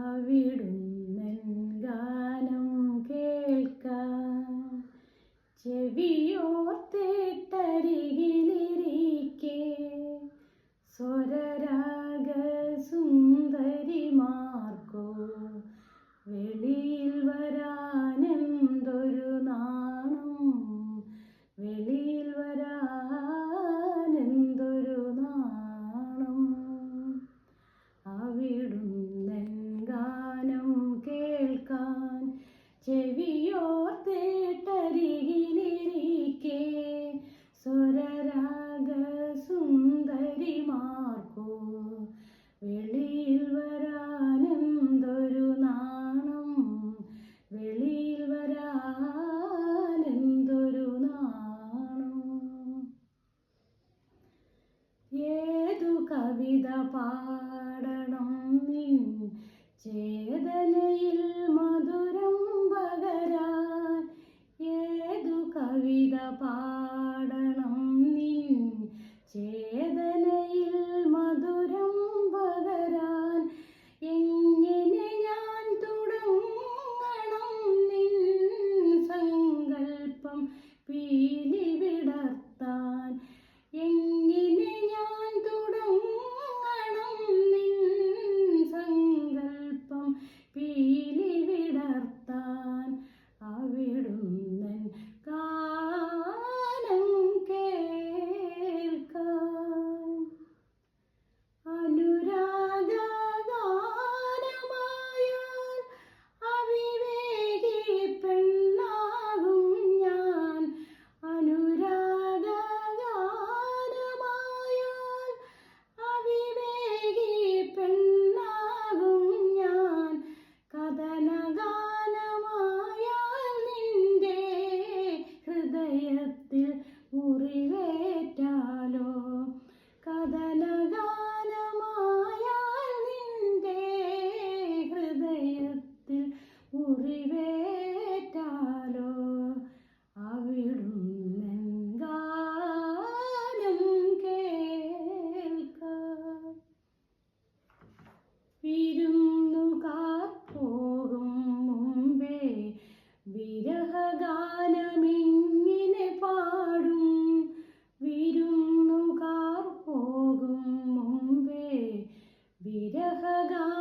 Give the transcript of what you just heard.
അവിടുന്നൻ ഗാനം കേൾക്കാൻ ചെവിയോർത്തിട്ടരികിലിരിക്കെ സ്വരരാഗ സുന്ദരിമാർക്കോ വെളിയിൽ വരാനെന്തൊരു നാണം, വെളിയിൽ വരാനെന്തൊരു നാണം. അവിടുന്നൻ ഗാനം കേൾക്കാൻ ചെവിയോർത്തിട്ടരികിലിരിക്കെ സ്വരരാഗ സുന്ദരിമാർക്കോ വെളിയിൽ വരാനെന്തൊരു നാണം, വെളിയിൽ വരാനെന്തൊരു നാണം. ഏതു കവിത പാടണം നിൻ ചേതനയിൽ മധുരം പകരാൻ, ഏതു കവിത പാടണം നിൻ ചേതനയിൽ മധുരം പകരാൻ. എങ്ങനെ ഞാൻ തുടങ്ങണം നിൻ സങ്കൽപ്പം പീലി വിടർത്താൻ, എങ്ങനെ ഞാൻ തുടങ്ങണം നിൻ സങ്കൽപ്പം പീലി വിടർത്താൻ. അവിടുന്നൻ ഗാനം കേൾക്കാൻ അനുരാഗഗാനമായാൽ അവിവേകി പെണ്ണാകും ഞാൻ, അനുരാഗഗാനമായാൽ അവിവേകി പെണ്ണാകും ഞാൻ. കഥനഗാനമായാൽ നിന്റെ ഹൃദയത്തിൽ മുറിവേറ്റാലോ, കഥനഗാനമായാൽ നിന്റെ ഹൃദയത്തിൽ മുറിവേറ്റാലോ. അവിടുന്നൻ ഗാനം കേൾക്കാൻ വിരുന്നുകാർ പോകും മുമ്പേ വിരഹഗാനമെങ്ങിനെ പാടും, വിരുന്നുകാർ പോകും മുമ്പേ വിരഹഗാനം